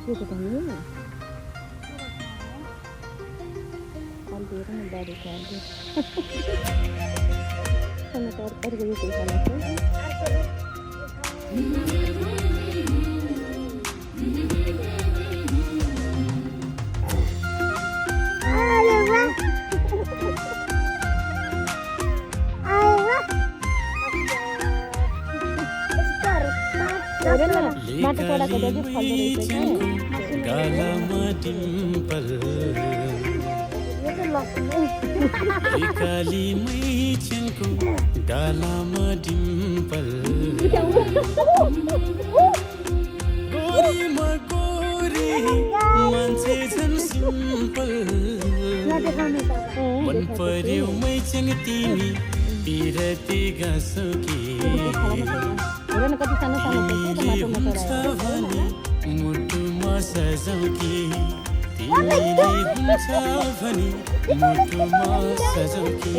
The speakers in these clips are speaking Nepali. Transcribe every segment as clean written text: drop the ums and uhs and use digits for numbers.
Chưa được nhiều. Con tí nó bè được con đi. Không có cái gì cũng phải là thế. माटो चढाएको जति फल्दो रहेछ गालामा डिम्पल काली मैचनको गालामा डिम्पल गोरीमा गोरी मान्छे झन् सिम्पल मन पर्यो मैचङ तिमी पिरती गाँसो कि तिमीले हुन्छ भने मुटुमा सजाऊ कि तिमीले हुन्छ भने मुटुमा सजाऊ कि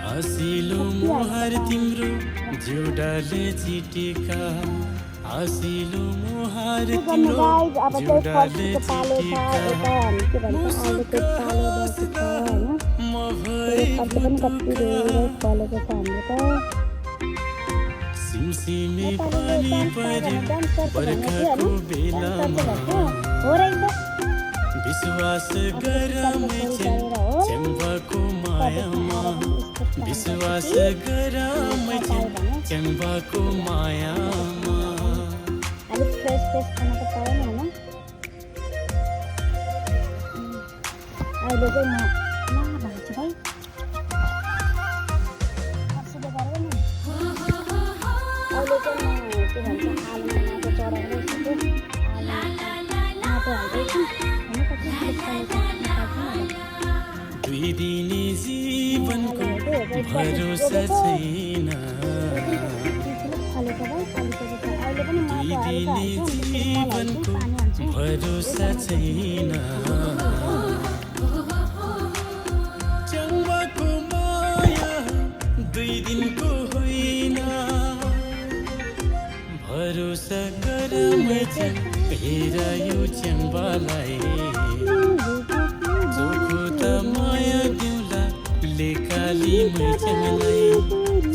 हसिलो मुहार तिम्रो जुडाले चिटिका हसिलो मुहार तिम्रो जुडाले चिटिका म सिमसिमे पानी पर्यो बर्खाको बेलामा विश्वास गर मैचङ चम्बाको मायामा विश्वास गर मैचङ चम्बाको मायामा अहिले चाहिँ म भन्छु भाइ अहिले चाहिँ म के भन्छ आलुमा माटो चढाउँदैछु दुई दिने जीवनको भरोसा छैन दुई दिने जीवनको भरोसा छैन चम्बाको माया दुई दिनको होइन भरोसा गर मैचङ हेर यो चम्बालाई चोखो त माया दिउला लेकाली मैचङलाई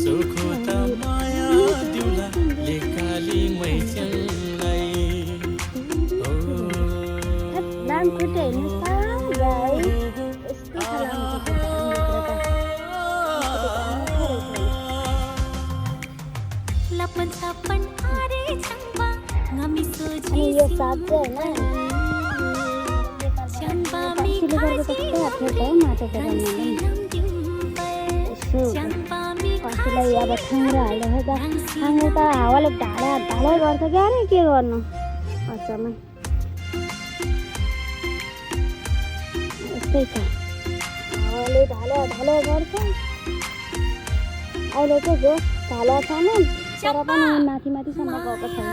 चोखो त माया दिउला लेकाली मैचङलाई लपन छपन आरे चम्बा ngami soji यो साथ चाहिँ हैन चम्बा मी खाजी माटो चढाउनु कसैलाई अब ठाङ्ग्रो हाल्दैछ त ठाङ्ग्रो त हावाले ढालै गर्छ क्या रे के गर्नु अचम्म यस्तै छ हावाले ढालो गर्छ अहिले चाहिँ जो ढालो छैन तर पनि माथिसम्म गएको छैन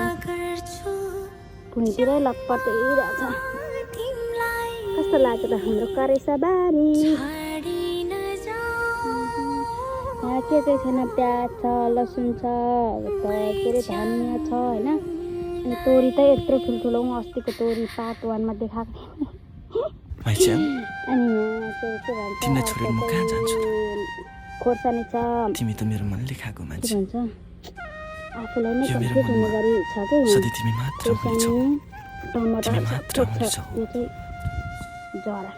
भुइँतिरै लपटिरहेछ कस्तो लाग्यो त हाम्रो करेसाबारी यहाँ के छैन प्याज छ लसुन छ के अरे धनियाँ छ होइन अनि तोरी त यत्रो ठुल्ठुलो अस्तिको तोरी पार्ट 1 मा देखाएको थिएँ अनि के भन्छ खोर्सानी छ तिमी त मेरो मनले खाएको मान्छे भन्छ आफूलाई नै कम्प्लिट हुने गरी छ के सधैँ तिमी मात्र हुन्छौ टमाटर तिमी मात्र हुन्छौ यो चाहिँ जरा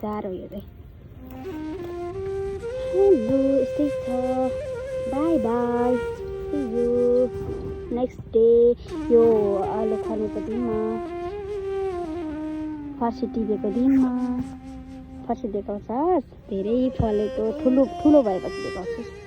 चार हो यो चाहिँ हेलो यस्तै छ bye bye see you next day यो आलु खानुको दिनमा फर्सी टिपेको दिनमा फर्सी देखाउँछस् धेरै फलेको ठुलो ठुलो भएपछि देखाउँछस्